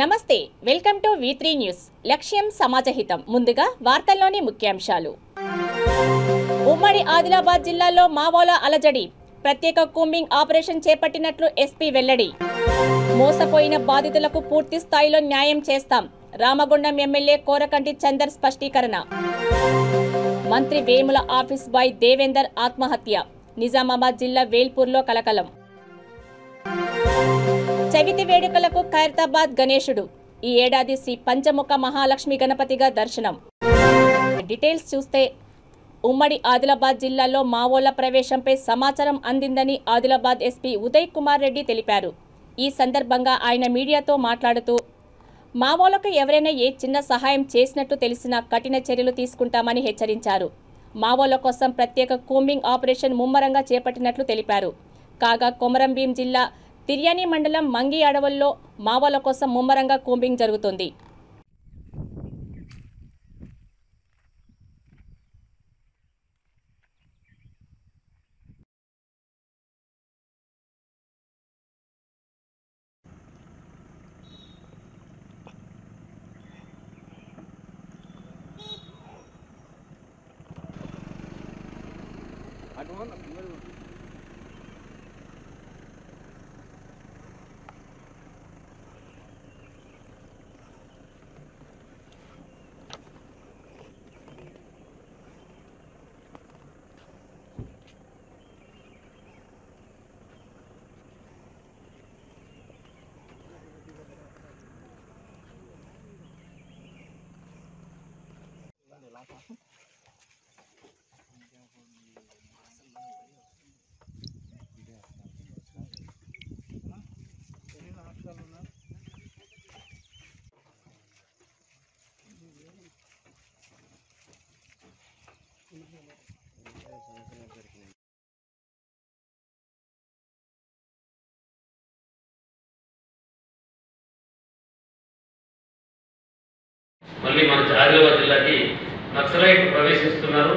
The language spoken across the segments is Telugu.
నమస్తే, వెల్కమ్ టు V3 న్యూస్. లక్ష్యం సమాజహితం. ముందుగా వార్తల్లోని ముఖ్యాంశాలు. ఉమ్మడి ఆదిలాబాద్ జిల్లాలో మావోల అలజడి. ప్రత్యేక కూంబింగ్ ఆపరేషన్ చేపట్టినట్లు ఎస్పీ వెల్లడి. మోసపోయిన బాధితులకు పూర్తి స్థాయిలో న్యాయం చేస్తాం. రామగుండం ఎమ్మెల్యే కోరకంటి చందర్ స్పష్టీకరణ. మంత్రి వేముల ఆఫీస్ బాయ్ దేవేందర్ ఆత్మహత్య. నిజామాబాద్ జిల్లా వేల్పూర్లో కలకలం. చవితి వేడుకలకు ఖైరతాబాద్ గణేశుడు. ఈ ఏడాది శ్రీ పంచముఖ మహాలక్ష్మి గణపతిగా దర్శనం. డీటెయిల్స్ చూస్తే ఉమ్మడి ఆదిలాబాద్ జిల్లాలో మావోల ప్రవేశంపై సమాచారం అందిందని ఆదిలాబాద్ ఎస్పీ ఉదయ్ కుమార్ రెడ్డి తెలిపారు. ఈ సందర్భంగా ఆయన మీడియాతో మాట్లాడుతూ మావోలకు ఎవరైనా ఏ చిన్న సహాయం చేసినట్టు తెలిసినా కఠిన చర్యలు తీసుకుంటామని హెచ్చరించారు. మావోల కోసం ప్రత్యేక కూంబింగ్ ఆపరేషన్ ముమ్మరంగా చేపట్టినట్లు తెలిపారు. కాగా కొమరంభీం జిల్లా తిర్యాని మండలం మంగి అడవుల్లో మావోల కోసం ముమ్మరంగా కూంబింగ్ జరుగుతుంది. మళ్ళీ మన ఆదిలాబాద్ జిల్లాకి నక్సలైట్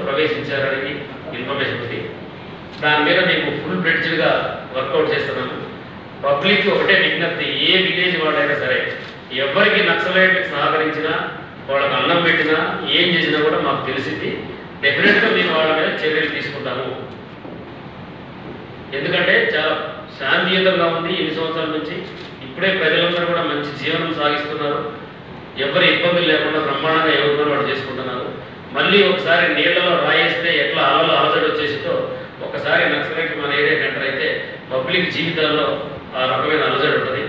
ప్రవేశించారని ఇన్ఫర్మేషన్ ఉంది. దాని మీద మేము ఫుల్ బ్లెడ్జ్డ్గా వర్కౌట్ చేస్తున్నాము. పబ్లిక్ ఒకటే విజ్ఞప్తి, ఏ విలేజ్ వాళ్ళైనా సరే ఎవరికి నక్సలైట్కి సహకరించినా, వాళ్ళకి అన్నం పెట్టినా, ఏం చేసినా కూడా మాకు తెలిసింది. డెఫినెట్గా మేము వాళ్ళ మీద చర్యలు తీసుకుంటాము. ఎందుకంటే చాలా శాంతియుతంగా ఉంది ఇన్ని సంవత్సరాల నుంచి. ఇప్పుడే ప్రజలందరూ కూడా మంచి జీవనం సాగిస్తున్నారు. ఎవరి ఇబ్బందులు లేకుండా బ్రహ్మాండంగా ఎవరు వాళ్ళు చేసుకుంటున్నారు. మళ్ళీ ఒకసారి నీళ్లలో రాయేస్తే ఎట్లా అలలు అలజడి వచ్చేసిందో ఒకసారి నక్సలైట్ మన ఏరియా ఎంటర్ అయితే పబ్లిక్ జీవితాల్లో ఆ రకమైన అలజడి ఉంటుంది.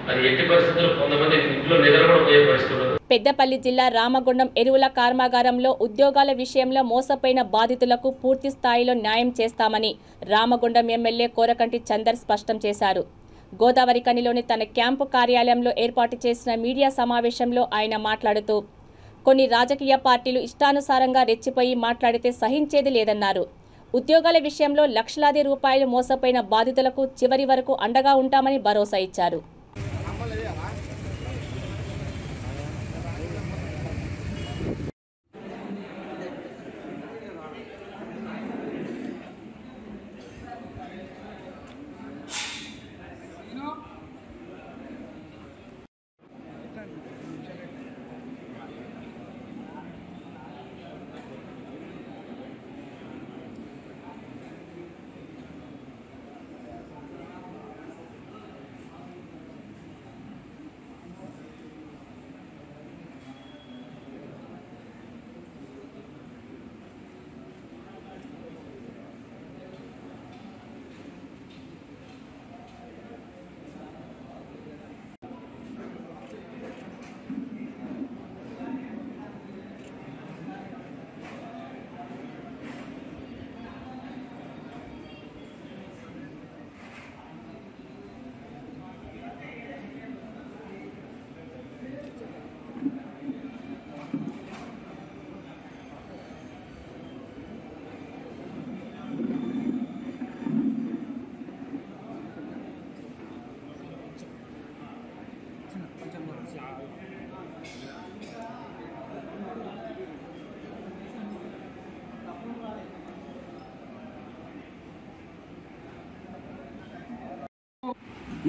అది ఎట్టి పరిస్థితుల్లో కొంతమంది ఇంట్లో నిద్ర కూడా పోయే పరిస్థితి ఉండదు. పెద్దపల్లి జిల్లా రామగుండం ఎరువుల కర్మాగారంలో ఉద్యోగాల విషయంలో మోసపోయిన బాధితులకు పూర్తి స్థాయిలో న్యాయం చేస్తామని రామగుండం ఎమ్మెల్యే కోరకంటి చందర్ స్పష్టం చేశారు. గోదావరి కనిలోని తన క్యాంపు కార్యాలయంలో ఏర్పాటు చేసిన మీడియా సమావేశంలో ఆయన మాట్లాడుతూ కొన్ని రాజకీయ పార్టీలు ఇష్టానుసారంగా రెచ్చిపోయి మాట్లాడితే సహించేది లేదన్నారు. ఉద్యోగాల విషయంలో లక్షలాది రూపాయలు మోసపోయిన బాధితులకు చివరి వరకు అండగా ఉంటామని భరోసా ఇచ్చారు.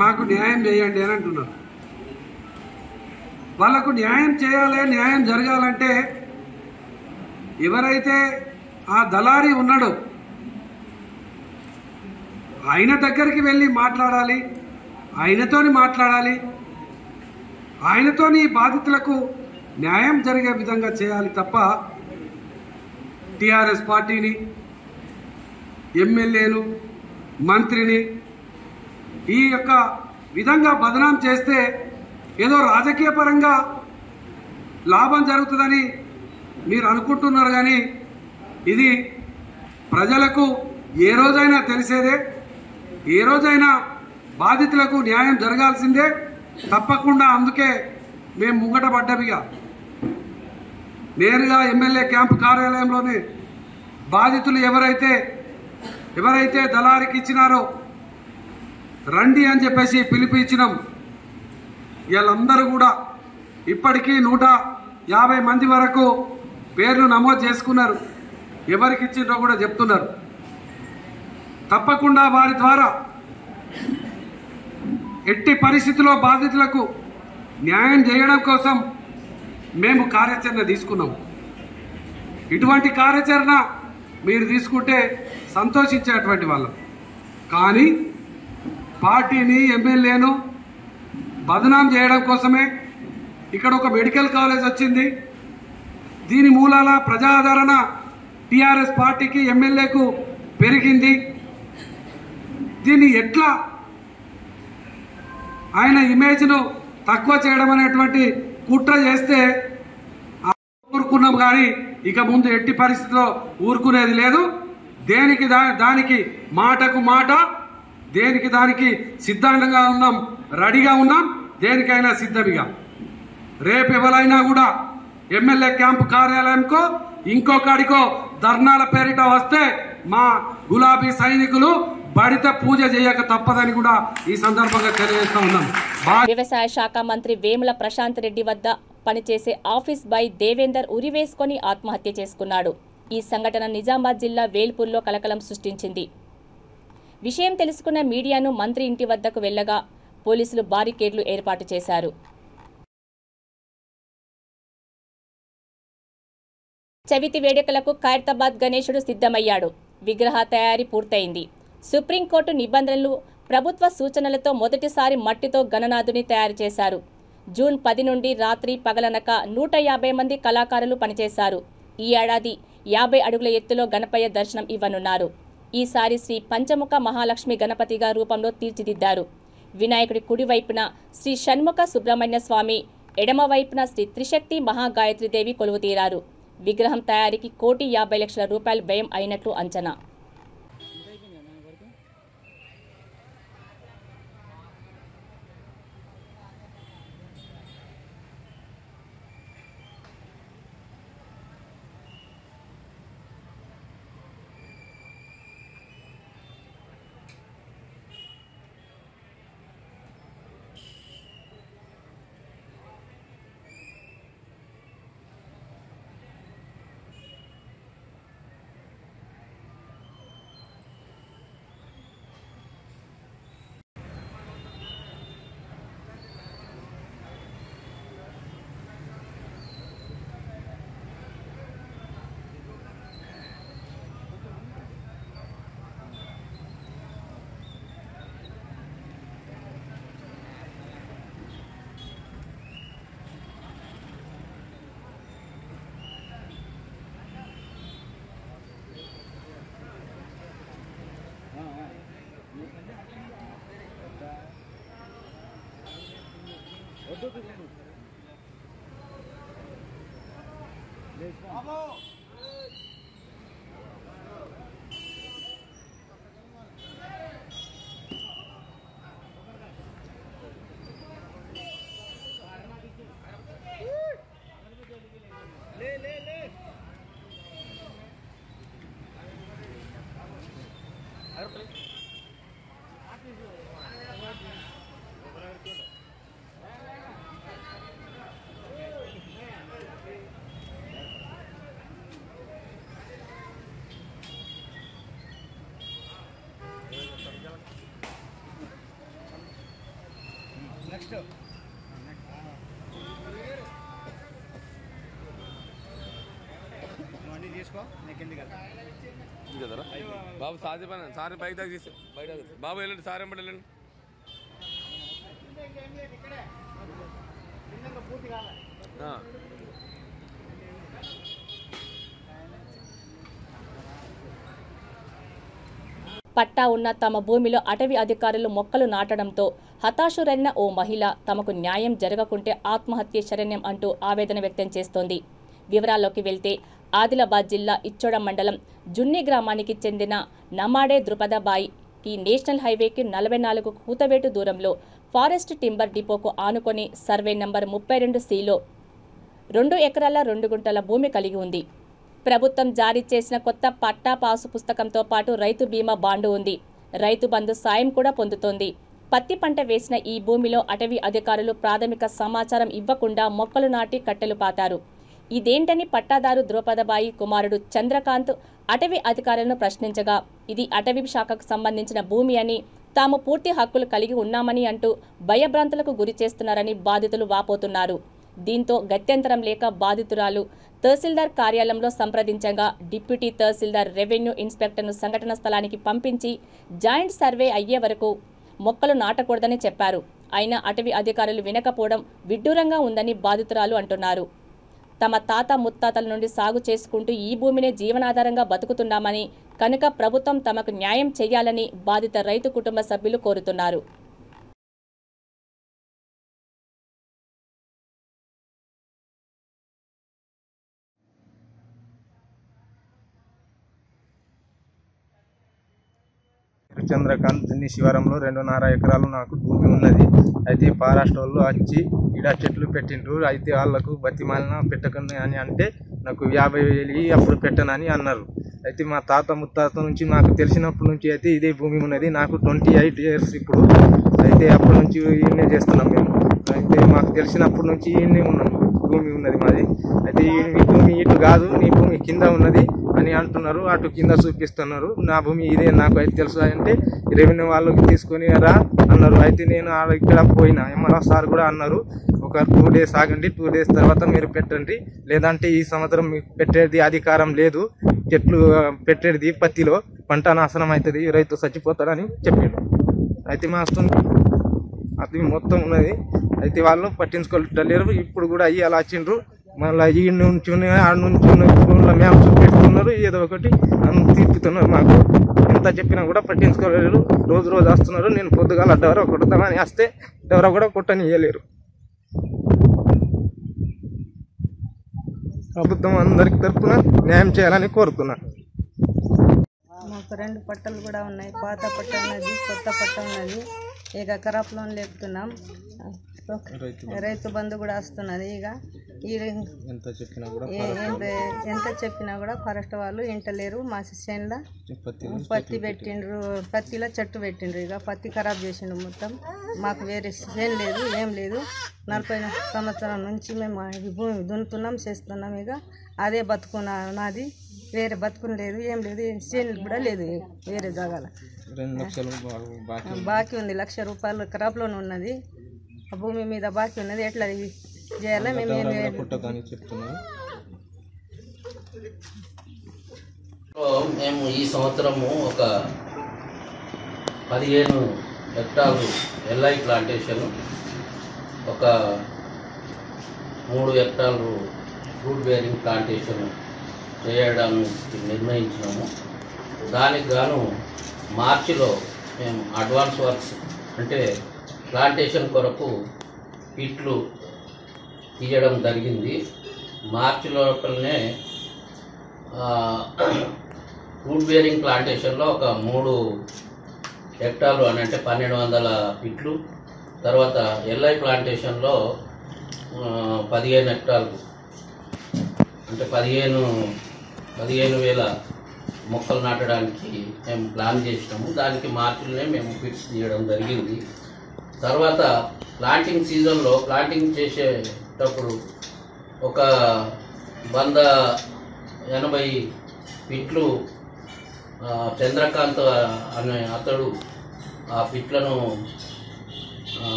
మాకు న్యాయం చేయండి అని అంటున్నారు. వాళ్ళకు న్యాయం చేయాలి, న్యాయం జరగాలంటే ఎవరైతే ఆ దళారి ఉన్నాడో ఆయన దగ్గరికి వెళ్ళి మాట్లాడాలి, ఆయనతోని మాట్లాడాలి, ఆయనతోని బాధితులకు న్యాయం జరిగే విధంగా చేయాలి తప్ప టీఆర్ఎస్ పార్టీని, ఎమ్మెల్యేను, మంత్రిని ఈ యొక్క విధంగా బదనాం చేస్తే ఏదో రాజకీయ పరంగా లాభం జరుగుతుందని మీరు అనుకుంటున్నారు. కానీ ఇది ప్రజలకు ఏ రోజైనా తెలిసేదే, ఏ రోజైనా బాధితులకు న్యాయం జరగాల్సిందే తప్పకుండా. అందుకే మేము ముంగట పడ్డవిగా నేరుగా ఎమ్మెల్యే క్యాంపు కార్యాలయంలోనే బాధితులు ఎవరైతే దళారికి ఇచ్చినారో రండి అని చెప్పేసి పిలిపించినాం. వీళ్ళందరూ కూడా ఇప్పటికీ 150 మంది వరకు పేర్లు నమోదు చేసుకున్నారు. ఎవరికి ఇచ్చిండ్రో కూడా చెప్తున్నారు. తప్పకుండా వారి ద్వారా ఎట్టి పరిస్థితుల్లో బాధితులకు న్యాయం చేయడం కోసం మేము కార్యాచరణ తీసుకున్నాం. ఇటువంటి కార్యాచరణ మీరు తీసుకుంటే సంతోషించేటువంటి వాళ్ళం. కానీ పార్టీని, ఎమ్మెల్యేను బదనాం చేయడం కోసమే ఇక్కడ ఒక మెడికల్ కాలేజ్ వచ్చింది. దీని మూలాల ప్రజాదరణ టీఆర్ఎస్ పార్టీకి, ఎమ్మెల్యేకు పెరిగింది. దీన్ని ఎట్లా ఆయన ఇమేజ్ను తక్కువ చేయడం అనేటువంటి కుట్ర చేస్తే ఊరుకున్నాం. కానీ ఇక ముందు ఎట్టి పరిస్థితిలో ఊరుకునేది లేదు. దేనికి దానికి మాటకు మాట, దేనికి దానికి సిద్ధంగా ఉన్నాం, రెడీగా ఉన్నాం, దేనికైనా సిద్ధమిగా. రేపు ఎవరైనా కూడా ఎమ్మెల్యే క్యాంపు కార్యాలయంకో ఇంకొకడికో ధర్నాల పేరిట వస్తే మా గులాబీ సైనికులు బడిత పూజ చేయక తప్పదని కూడా ఈ సందర్భంగా తెలియజేస్తా ఉన్నాం. వ్యవసాయ శాఖ మంత్రి వేముల ప్రశాంత్ రెడ్డి వద్ద పనిచేసే ఆఫీస్ బాయ్ దేవేందర్ ఉరివేసుకొని ఆత్మహత్య చేసుకున్నాడు. ఈ సంఘటన నిజామాబాద్ జిల్లా వేల్పూర్లో కలకలం సృష్టించింది. విషయం తెలుసుకున్న మీడియాను మంత్రి ఇంటి వద్దకు వెళ్లగా పోలీసులు బారికేడ్లు ఏర్పాటు చేశారు. చవితి వేడుకలకు ఖైరతాబాద్ గణేశుడు సిద్ధమయ్యాడు. విగ్రహ తయారీ పూర్తయింది. సుప్రీంకోర్టు నిబంధనలు, ప్రభుత్వ సూచనలతో మొదటిసారి మట్టితో గణనాథుని తయారు చేశారు. జూన్ 10 నుండి రాత్రి పగలనక 150 మంది కళాకారులు పనిచేశారు. ఈ ఏడాది 50 అడుగుల ఎత్తులో గణపయ్య దర్శనం ఇవ్వనున్నారు. ఈసారి శ్రీ పంచముఖ మహాలక్ష్మి గణపతిగా రూపంలో తీర్చిదిద్దారు. వినాయకుడి కుడివైపున శ్రీ షణ్ముఖ సుబ్రహ్మణ్య స్వామి, ఎడమవైపున శ్రీ త్రిశక్తి మహాగాయత్రీదేవి కొలువుతీరారు. విగ్రహం తయారీకి 1,50,00,000 రూపాయలు వ్యయం అయినట్లు అంచనా. Next. బాబు సాధ్య పని సార్ బయట తీసి బయట బాబు వెళ్ళండి సార్ ఎంబడి వెళ్ళండి పట్టా ఉన్న తమ భూమిలో అటవీ అధికారులు మొక్కలు నాటడంతో హతాశురైన ఓ మహిళ తమకు న్యాయం జరగకుంటే ఆత్మహత్య శరణ్యం అంటూ ఆవేదన వ్యక్తం చేస్తోంది. వివరాల్లోకి వెళ్తే ఆదిలాబాద్ జిల్లా ఇచ్చోడ మండలం జున్ని గ్రామానికి చెందిన నమాడే ద్రుపదబాయి ఈ నేషనల్ హైవేకి 44 కూతవేటు దూరంలో ఫారెస్ట్ టింబర్ డిపోకు ఆనుకొని సర్వే నంబర్ 32Cలో 2 ఎకరాల 2 గుంటల భూమి కలిగి ఉంది. ప్రభుత్వం జారీ చేసిన కొత్త పట్టా పాసు పుస్తకంతో పాటు రైతు బీమా బాండు ఉంది. రైతు బంధు సాయం కూడా పొందుతోంది. పత్తి పంట వేసిన ఈ భూమిలో అటవీ అధికారులు ప్రాథమిక సమాచారం ఇవ్వకుండా మొక్కలు నాటి కట్టెలు పాతారు. ఇదేంటని పట్టాదారు ద్రౌపదబాయి కుమారుడు చంద్రకాంత్ అటవీ అధికారులను ప్రశ్నించగా ఇది అటవీ శాఖకు సంబంధించిన భూమి అని తాము పూర్తి హక్కులు కలిగి ఉన్నామని అంటూ భయభ్రాంతులకు గురి చేస్తున్నారని బాధితులు వాపోతున్నారు. దీంతో గత్యంతరం లేక బాధితురాలు తహసీల్దార్ కార్యాలయంలో సంప్రదించగా డిప్యూటీ తహసీల్దార్ రెవెన్యూ ఇన్స్పెక్టర్ను సంఘటన స్థలానికి పంపించి జాయింట్ సర్వే అయ్యే వరకు మొక్కలు నాటకూడదని చెప్పారు. అయినా అటవీ అధికారులు వినకపోవడం విడ్డూరంగా ఉందని బాధితురాలు అంటున్నారు. తమ తాత ముత్తాతల నుండి సాగు చేసుకుంటూ ఈ భూమినే జీవనాధారంగా బతుకుతున్నామని కనుక ప్రభుత్వం తమకు న్యాయం చేయాలని బాధిత రైతు కుటుంబ సభ్యులు కోరుతున్నారు. చంద్రకాంత్ దున్ని శివారంలో 2.5 ఎకరాలు నాకు భూమి ఉన్నది. అయితే ఫారెస్ట్ వాళ్ళు వచ్చి ఇడ చెట్లు పెట్టిండ్రు. అయితే వాళ్ళకు బతిమాలిన పెట్టకండి అని అంటే నాకు 50,000 అప్పుడు పెట్టనని అన్నారు. అయితే మా తాత ముత్తాత నుంచి నాకు తెలిసినప్పటి నుంచి అయితే ఇదే భూమి ఉన్నది. నాకు 28 years ఇప్పుడు. అయితే అప్పటి నుంచి ఈయనే చేస్తున్నాం మేము. అయితే మాకు తెలిసినప్పటి నుంచి ఈయనే ఉన్నాం, భూమి ఉన్నది మాది. అయితే ఈ భూమి ఇటు కాదు, నీ భూమి కింద ఉన్నది అని అంటున్నారు. అటు కింద చూపిస్తున్నారు. నా భూమి ఇదే నాకు అయితే తెలుసు అంటే రెవెన్యూ వాళ్ళకి తీసుకొని రా అన్నారు. అయితే నేను ఇక్కడ పోయినా ఎంఆర్ఓ సార్ కూడా అన్నారు, ఒక 2 days ఆగండి, 2 days తర్వాత మీరు పెట్టండి, లేదంటే ఈ సంవత్సరం మీకు పెట్టేది అధికారం లేదు, చెట్లు పెట్టేది పత్తిలో పంట నాశనం అవుతుంది, రైతు చచ్చిపోతాడని చెప్పిండు. అయితే మా అది మొత్తం ఉన్నది. అయితే వాళ్ళు పట్టించుకోలేరు. ఇప్పుడు కూడా అయ్యి అలా వచ్చిండ్రు. మళ్ళీ ఈ నుంచి ఆడ నుంచి మేము చూపిస్తున్నారు, ఏదో ఒకటి తీర్పుతున్నారు. మాకు ఎంత చెప్పినా కూడా పట్టించుకోలేరు. రోజు వస్తున్నారు. నేను పొద్దుగాల డవర కొడతామని వస్తే డవర కూడా కొట్టనియలేరు. ప్రభుత్వం అందరికి తరఫున న్యాయం చేయాలని కోరుతున్నా. మాకు 2 పట్టలు కూడా ఉన్నాయి. పాత పట్ట ఉన్నది, కొత్త పట్ట ఉన్నది. ఇక ఖరాబ్ లోన్ లేపుతున్నాం. రైతు బంధు కూడా వస్తున్నది. ఇక ఎంత చెప్పినా కూడా ఫారెస్ట్ వాళ్ళు ఇంటలేరు. మా చేనులో పత్తి పెట్టిండ్రు, పత్తిలో చెట్టు పెట్టిండ్రు. ఇక పత్తి ఖరాబ్ చేసిండ్రు మొత్తం. మాకు వేరే చేను లేదు, ఏం లేదు. 40 సంవత్సరం నుంచి మేము ఈ భూమి దున్నుతున్నాం, చేస్తున్నాం. ఇక అదే బతుకున్నా నాది, వేరే బతుకుని లేదు, ఏం లేదు. చేను కూడా లేదు వేరే జాగాల. 2 లక్షలు బాకీ ఉంది. 1,00,000 రూపాయలు ఖరాబ్లోనే ఉన్నది. ఆ భూమి మీద బాకీ ఉన్నది. ఎట్లా చేయాలా మేము మేము ఈ సంవత్సరము ఒక 15 హెక్టార్లు ఎల్ఐ ప్లాంటేషన్, ఒక 3 హెక్టార్లు ఫ్రూట్ బేరింగ్ ప్లాంటేషన్ చేయడానికి నిర్ణయించినాము. దానికి గాను మార్చిలో మేము అడ్వాన్స్ వర్క్స్ అంటే ప్లాంటేషన్ కొరకు పిట్లు తీయడం జరిగింది. మార్చి లోపలనే ఫ్రూట్ బేరింగ్ ప్లాంటేషన్లో ఒక 3 హెక్టార్లు అని అంటే 1200 పిట్లు, తర్వాత ఎల్ఐ ప్లాంటేషన్లో 15 హెక్టార్లు అంటే 15,000 మొక్కలు నాటడానికి మేము ప్లాన్ చేసినాము. దానికి మార్చిలోనే మేము పిట్స్ తీయడం జరిగింది. తర్వాత ప్లాంటింగ్ సీజన్లో ప్లాంటింగ్ చేసేటప్పుడు ఒక 180 పిట్లు చంద్రకాంత్ అనే అతడు ఆ పిట్లను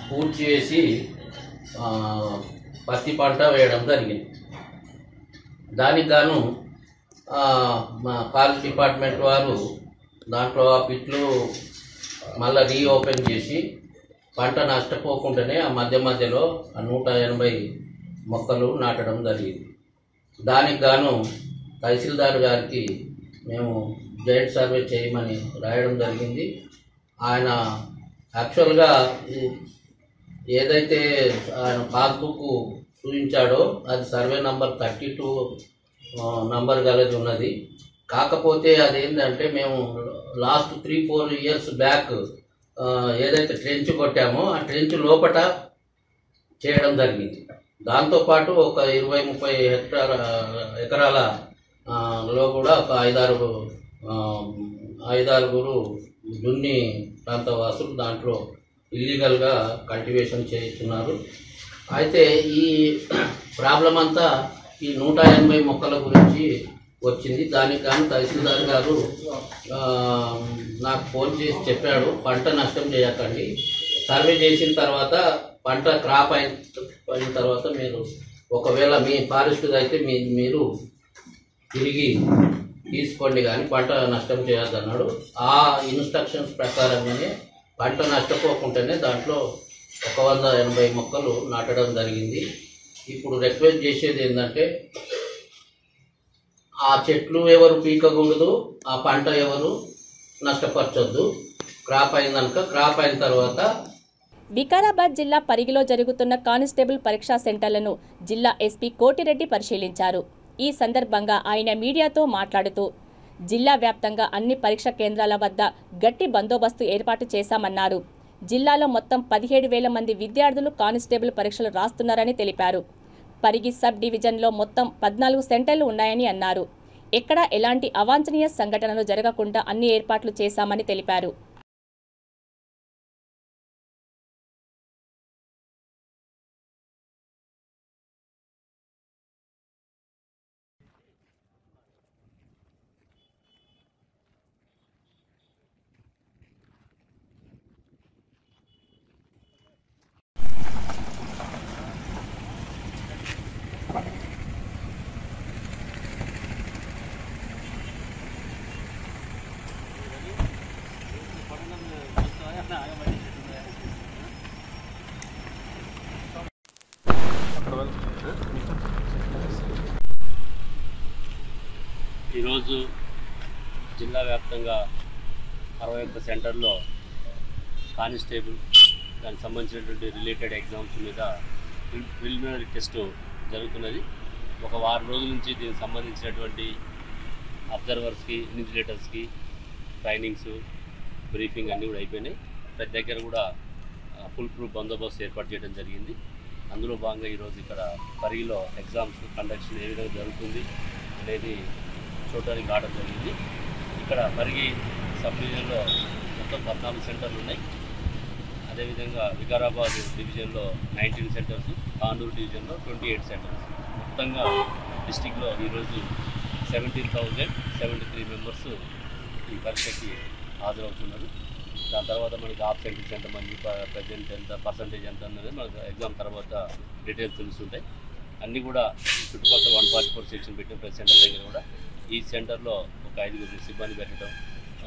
పూర్తి చేసి పత్తి పంట వేయడం జరిగింది. దానికి గాను మా ఫారెస్ట్ డిపార్ట్మెంట్ వారు దాంట్లో ఆ పిట్లు మళ్ళీ రీఓపెన్ చేసి పంట నష్టపోకుండానే ఆ మధ్యలో 180 మొక్కలు నాటడం జరిగింది. దానికి గాను తహసీల్దార్ గారికి మేము జాయింట్ సర్వే చేయమని రాయడం జరిగింది. ఆయన యాక్చువల్గా ఏదైతే ఆయన పాస్బుక్ చూపించాడో అది సర్వే నంబర్ 32 నంబర్ గలది ఉన్నది. కాకపోతే అదేంటంటే మేము లాస్ట్ 3-4 ఇయర్స్ బ్యాక్ ఏదైతే ట్రెంచ్ కొట్టామో ఆ ట్రెంచ్ లోపట చేయడం జరిగింది. దాంతోపాటు ఒక 20-30 ఎకరాల లో కూడా ఒక 5-6 దున్ని ప్రాంతవాసులు దాంట్లో ఇల్లీగల్గా కల్టివేషన్ చేస్తున్నారు. అయితే ఈ ప్రాబ్లం అంతా ఈ 180 మొక్కల గురించి వచ్చింది. దానికి కానీ తహసీల్దార్ గారు నాకు ఫోన్ చేసి చెప్పాడు, పంట నష్టం చేయకండి, సర్వే చేసిన తర్వాత పంట క్రాప్ అయిన తర్వాత మీరు ఒకవేళ మీ ఫారెస్ట్ అయితే మీరు తిరిగి తీసుకోండి కానీ పంట నష్టం చేయొద్దన్నాడు. ఆ ఇన్స్ట్రక్షన్స్ ప్రకారంగానే పంట నష్టపోకుండానే దాంట్లో 180 మొక్కలు నాటడం జరిగింది. ఇప్పుడు రిక్వెస్ట్ చేసేది ఏంటంటే ఆ చెట్లు ఎవరు పీకకూడదు, ఆ పంట ఎవరు నష్టపరచొద్దు. క్రాప్ అయిందనుక క్రాప్ అయిన తర్వాత. వికారాబాద్ జిల్లా పరిగిలో జరుగుతున్న కానిస్టేబుల్ పరీక్షా సెంటర్లను జిల్లా ఎస్పీ కోటిరెడ్డి పరిశీలించారు. ఈ సందర్భంగా ఆయన మీడియాతో మాట్లాడుతూ జిల్లా వ్యాప్తంగా అన్ని పరీక్షా కేంద్రాల వద్ద గట్టి బందోబస్తు ఏర్పాటు చేశామన్నారు. జిల్లాలో మొత్తం 17,000 మంది విద్యార్థులు కానిస్టేబుల్ పరీక్షలు రాస్తున్నారని తెలిపారు. పరిగి సబ్ డివిజన్లో మొత్తం 14 సెంటర్లు ఉన్నాయని అన్నారు. ఎక్కడా ఎలాంటి అవాంఛనీయ సంఘటనలు జరగకుండా అన్ని ఏర్పాట్లు చేశామని తెలిపారు. ఈరోజు జిల్లా వ్యాప్తంగా 61 సెంటర్లో కానిస్టేబుల్ దానికి సంబంధించినటువంటి రిలేటెడ్ ఎగ్జామ్స్ మీద ప్రిలిమినరీ టెస్ట్ జరుగుతున్నది. ఒక వారం రోజుల నుంచి దీనికి సంబంధించినటువంటి అబ్జర్వర్స్కి, ఇన్విజిలేటర్స్కి ట్రైనింగ్స్, బ్రీఫింగ్ అన్నీ కూడా అయిపోయినాయి. ప్రతి దగ్గర కూడా ఫుల్ ప్రూఫ్ బందోబస్తు ఏర్పాటు చేయడం జరిగింది. అందులో భాగంగా ఈరోజు ఇక్కడ పరిగిలో ఎగ్జామ్స్ కండక్షన్ ఏ విధంగా జరుగుతుంది అనేది చూడడానికి రావడం జరిగింది. ఇక్కడ పరిగి సబ్ డివిజన్లో మొత్తం 14 సెంటర్లు ఉన్నాయి. అదేవిధంగా వికారాబాద్ డివిజన్లో 19 సెంటర్స్, కానూరు డివిజన్లో 28 సెంటర్స్. మొత్తంగా డిస్టిక్లో ఈరోజు 17,073 మెంబర్స్ ఈ పరీక్షకి హాజరవుతున్నారు. దాని తర్వాత మనకి ఆబ్సెంటీస్ ఎంతమంది, ప్రజెంట్ ఎంత, పర్సంటేజ్ ఎంత అన్నది మనకు ఎగ్జామ్ తర్వాత డీటెయిల్స్ తెలుస్తుంటాయి. అన్నీ కూడా చుట్టుపక్కల 144 సెక్షన్ పెట్టిన ప్రతి సెంటర్ దగ్గర కూడా ఈ సెంటర్లో ఒక 5 సిబ్బంది పెట్టడం, ఒక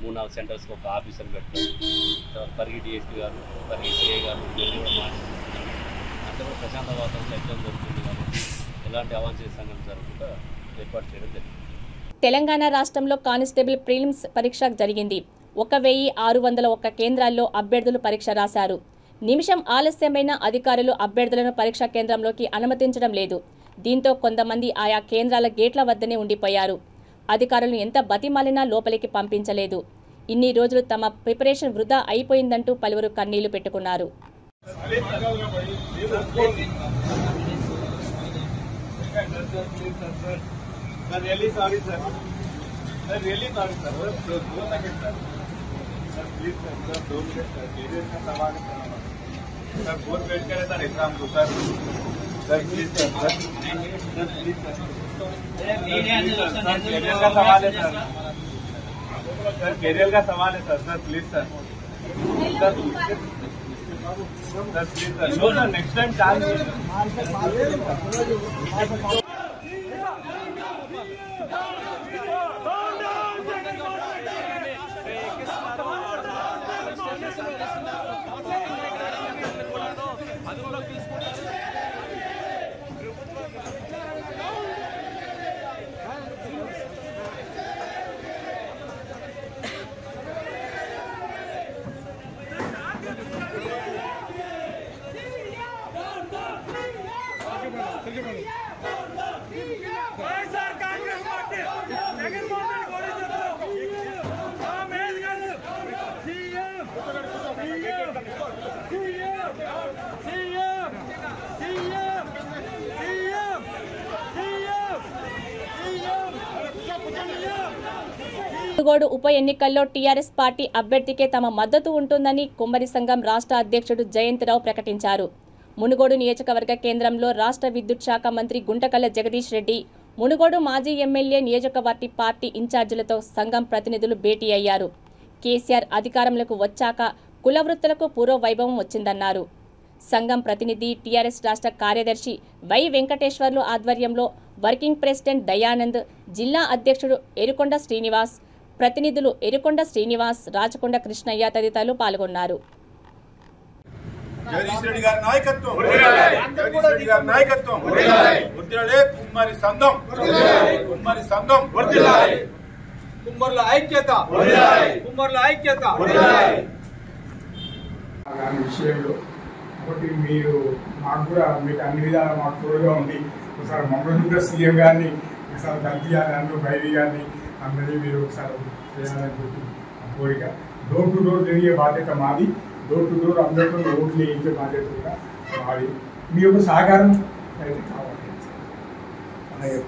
3-4 సెంటర్స్కి ఒక ఆఫీసర్ పెట్టడం, పరిగి డిఎస్పీ గారు, పరిగి సిఐ గారు ఇవన్నీ కూడా మాట్లాడుతున్నారు. అంతా కూడా ప్రశాంత వాతావరణంలో ఎగ్జామ్ జరుగుతుంది కాబట్టి ఎలాంటి అవాంఛనీయ సంఘటన జరగకుండా ఏర్పాటు చేయడం జరిగింది. తెలంగాణ రాష్ట్రంలో కానిస్టేబుల్ ప్రిలిమ్స్ పరీక్ష జరిగింది. 1,601 కేంద్రాల్లో అభ్యర్థులు పరీక్ష రాశారు. నిమిషం ఆలస్యమైన అధికారులు అభ్యర్థులను పరీక్షా కేంద్రంలోకి అనుమతించడం లేదు. దీంతో కొంతమంది ఆయా కేంద్రాల గేట్ల వద్దనే ఉండిపోయారు. అధికారులను ఎంత బతిమాలినా లోపలికి పంపించలేదు. ఇన్ని రోజులు తమ ప్రిపరేషన్ వృధా అయిపోయిందంటూ పలువురు కన్నీళ్లు పెట్టుకున్నారు. सर बहुत वेट करे सर एग्जाम को sir sir please sir please sir career का सवाल है सर कैरियर का सवाल है sir please sir sir please sir no sir next time chance Munugode ఉప ఎన్నికల్లో టీఆర్ఎస్ పార్టీ అభ్యర్థికే తమ మద్దతు ఉంటుందని కుమ్మరి సంఘం రాష్ట్ర అధ్యక్షుడు జయంతిరావు ప్రకటించారు. మునుగోడు నియోజకవర్గ కేంద్రంలో రాష్ట్ర విద్యుత్ శాఖ మంత్రి గుంటకల్ల జగదీష్ రెడ్డి, మునుగోడు మాజీ ఎమ్మెల్యే నియోజకవర్గ పార్టీ ఇన్ఛార్జీలతో సంఘం ప్రతినిధులు భేటీ అయ్యారు. కేసీఆర్ అధికారంలోకి వచ్చాక కుల వృత్తులకు పూర్వ వైభవం వచ్చిందన్నారు. సంఘం ప్రతినిధి టీఆర్ఎస్ రాష్ట్ర కార్యదర్శి వై వెంకటేశ్వర్లు ఆధ్వర్యంలో వర్కింగ్ ప్రెసిడెంట్ దయానంద్, జిల్లా అధ్యక్షుడు ఎరుకొండ శ్రీనివాస్, ప్రతినిధులు ఎరుకొండ శ్రీనివాస్, రాచకొండ కృష్ణయ్య తదితరులు పాల్గొన్నారు. జగదీష్ రెడ్డి గారి నాయకత్వం, జగదీష్ రెడ్డి గారి నాయకత్వం, వర్ధిల్లాలి కుమ్మరి సంఘం, కుమ్మరి సంఘం, కుమ్మర్ల ఐక్యత, కుమ్మర్ల ఐక్యత. విషయంలో ఒకటి మీరు మాకు కూడా మీకు అన్ని విధాలు మాకు తోడుగా ఉంది. ఒకసారి మమ్మల్ని కూడా సీఎం గారిని, ఒకసారి దళిత గారిని, బైవి గారిని అందరినీ మీరు ఒకసారి చేయాలని చెప్పి కోరిక. డోర్ టు డోర్ తిరిగే బాధ్యత మాది. డోర్ టు డోర్ అందరితో ఓట్లు వేయించే బాధ్యత కూడా మాది. మీ యొక్క సహకారం అయితే కావాలి.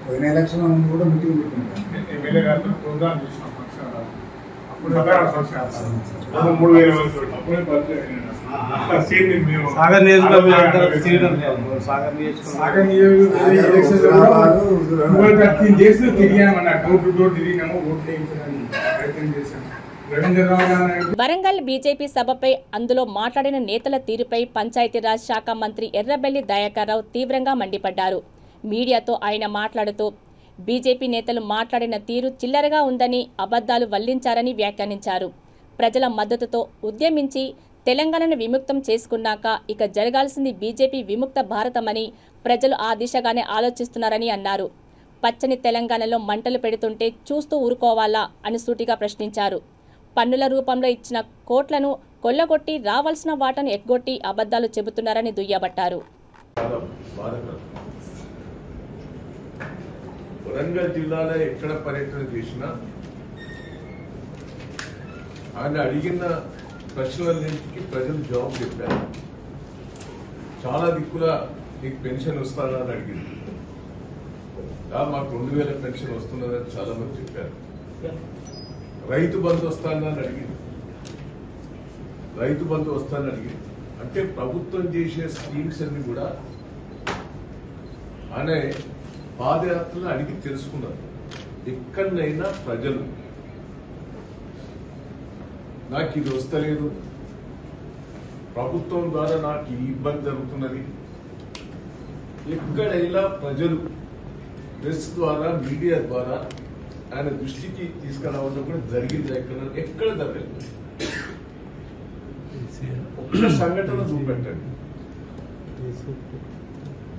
పోయిన ఎలక్షన్ కూడా మీటింగ్ పెట్టుకుంటాం. ఎమ్మెల్యే గారితో ప్రోగ్రామ్ చేసిన ఫంక్షన్ అప్పుడు 3000 మంది అప్పుడే పరిచయం. సాగర్ వరంగల్ బీజేపీ సభపై అందులో మాట్లాడిన నేతల తీరుపై పంచాయతీరాజ్ శాఖ మంత్రి ఎర్రబెల్లి దయాకర్ రావు తీవ్రంగా మండిపడ్డారు. మీడియాతో ఆయన మాట్లాడుతూ బీజేపీ నేతలు మాట్లాడిన తీరు చిల్లరగా ఉందని, అబద్ధాలు వల్లించారని వ్యాఖ్యానించారు. ప్రజల మద్దతుతో ఉద్యమించి తెలంగాణను విముక్తం చేసుకున్నాక ఇక జరగాల్సింది బీజేపీ విముక్త భారతమని, ప్రజలు ఆ దిశగానే ఆలోచిస్తున్నారని అన్నారు. పచ్చని తెలంగాణలో మంటలు పెడుతుంటే చూస్తూ ఊరుకోవాలా అని సూటిగా ప్రశ్నించారు. పన్నుల రూపంలో ఇచ్చిన కోట్లను కొల్లగొట్టి రావాల్సిన వాటను ఎగ్గొట్టి అబద్ధాలు చెబుతున్నారని దుయ్యబట్టారు. వరంగల్ జిల్లాలో ఎక్కడ పర్యటన చేసినా ఆయన అడిగిన ప్రశ్నలన్నింటికి ప్రజలు జవాబు చెప్పారు. చాలా దిక్కుల నీకు పెన్షన్ వస్తానని అడిగింది. మాకు 2000 పెన్షన్ వస్తున్నదని చాలా మంది చెప్పారు. రైతు బంధు వస్తానని అడిగింది. రైతు బంధు వస్తానని అడిగింది. అంటే ప్రభుత్వం చేసే స్కీమ్స్ అన్ని కూడా ఆయన పాదయాత్రలు అడిగి తెలుసుకున్నారు. ఎక్కడైనా ప్రజలు నాకు ఇది వస్తలేదు, ప్రభుత్వం ద్వారా నాకు ఈ ఇబ్బంది జరుగుతున్నది, ఎక్కడైనా ప్రజలు ప్రెస్ ద్వారా, మీడియా ద్వారా ఆయన దృష్టికి తీసుకురావడం కూడా జరిగింది. ఎక్కడ జరగలేదు. ఒక్క సంఘటన చూపెట్టండి.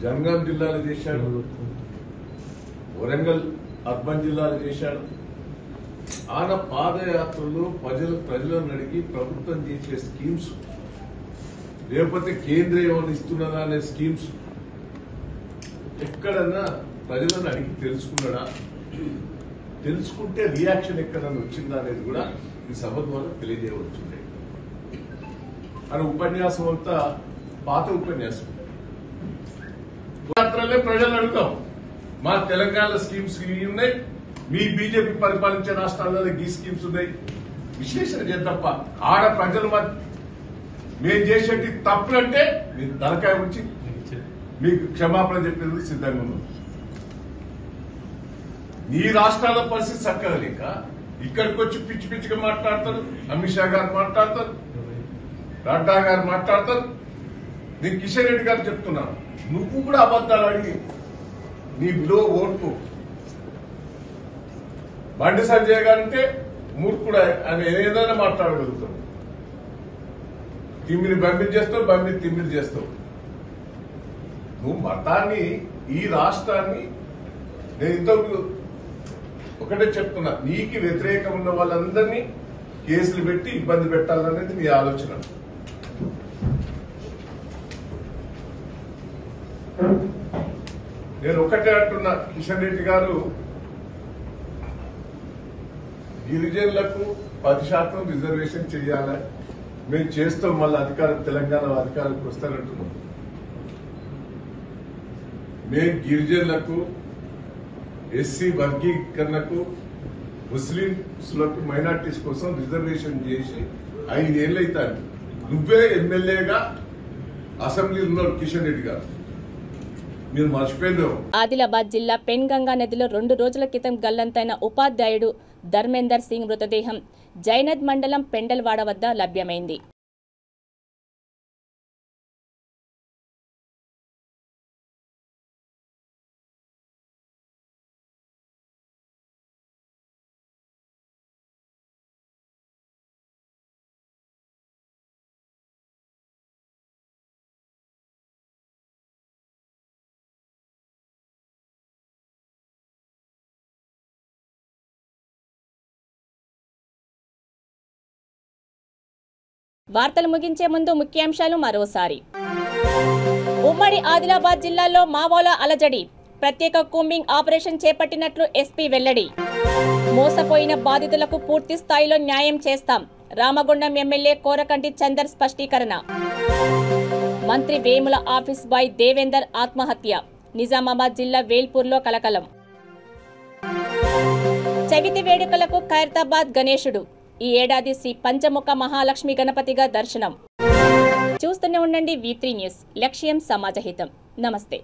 జనగాం జిల్లాలో చేశాడు, వరంగల్ అర్బన్ జిల్లాలో చేశాడు. ఆయన పాదయాత్రలో ప్రజలను అడిగి ప్రభుత్వం చేసే స్కీమ్స్, లేకపోతే కేంద్రం ఏమైనా ఇస్తున్నదా అనే స్కీమ్స్ ఎక్కడన్నా ప్రజలను అడిగి తెలుసుకున్నాడా, తెలుసుకుంటే రియాక్షన్ ఎక్కడన్నా వచ్చిందా అనేది కూడా ఈ సభ ద్వారా తెలియజేయవచ్చుండే. అని ఉపన్యాసం అంతా పాత ఉపన్యాసం. యాత్రలే ప్రజలు అడుగుతాం, మా తెలంగాణ స్కీమ్స్ ఇవి ఉన్నాయి, మీ బీజేపీ పరిపాలించే రాష్ట్రాలలో ఈ స్కీమ్స్ ఉన్నాయి, విశ్లేషణ చేద్దాం. ఆడ ప్రజలు మేము చేసేటి తప్పులంటే మీరు తలకాయ ఉంచి మీకు క్షమాపణ చెప్పేందుకు సిద్ధంగా ఉన్నాం. ఈ రాష్ట్రాల పరిస్థితి చక్కగా లేక ఇక్కడికి వచ్చి పిచ్చి పిచ్చిగా మాట్లాడతారు. అమిత్ షా గారు మాట్లాడతారు, నడ్డా గారు మాట్లాడతారు. నేను కిషన్ రెడ్డి గారు చెప్తున్నాను, నువ్వు కూడా అబద్దాలు అడిగి నీ విలువ ఓటు. బండి సంజయ్ గారంటే మూర్ఖుడు, ఆయన ఏదైనా మాట్లాడగలుగుతాడు. తిమ్మిని బంబిని చేస్తావు, బంబిని తిమ్మిని చేస్తావు. నువ్వు మతాన్ని, ఈ రాష్ట్రాన్ని, నేను ఇంతకు ఒకటే చెప్తున్నా, నీకు వ్యతిరేకం ఉన్న వాళ్ళందరినీ కేసులు పెట్టి ఇబ్బంది పెట్టాలనేది నీ ఆలోచన. నేను ఒకటే అంటున్నా, కిషన్ రెడ్డి గారు గిరిజనులకు 10% రిజర్వేషన్ చేయాలి, మేము చేస్తాం, మళ్ళీ తెలంగాణ అధికారానికి వస్తారంటున్నాం. మేము గిరిజనులకు, ఎస్సీ వర్గీకరణకు, ముస్లింలకు, మైనార్టీస్ కోసం రిజర్వేషన్ చేసి 5 ఏళ్ళు అవుతారు. నువ్వే ఎమ్మెల్యేగా అసెంబ్లీలో ఉన్నారు కిషన్ రెడ్డి గారు, మీరు మర్చిపోయినావు. ఆదిలాబాద్ జిల్లా పెన్గంగా నదిలో 2 రోజుల క్రితం గల్లంతైన ఉపాధ్యాయుడు ధర్మేందర్ సింగ్ మృతదేహం జైనద్ మండలం పెండల్వాడ వద్ద లభ్యమైంది. వార్తలు ముగించే ముందు ముఖ్యాంశాలు మరోసారి. ఉమ్మడి ఆదిలాబాద్ జిల్లాలో మావోల అలజడి, ప్రత్యేక కూంబింగ్ ఆపరేషన్ చేపట్టినట్లు ఎస్పీ వెల్లడి. మోసపోయిన బాధితులకు పూర్తి స్థాయిలో న్యాయం చేస్తాం, రామగుండం ఎమ్మెల్యే కోరకంటి చందర్ స్పష్టీకరణ. మంత్రి వేముల ఆఫీస్ బాయ్ దేవేందర్ ఆత్మహత్య, నిజామాబాద్ జిల్లా వేల్పూర్లో కలకలం. చవితి వేడుకలకు ఖైరతాబాద్ గణేశుడు, ఈ ఏడాది శ్రీ పంచముఖ మహాలక్ష్మి గణపతిగా దర్శనం. చూస్తూనే ఉండండి V3 న్యూస్, లక్ష్యం సమాజహితం. నమస్తే.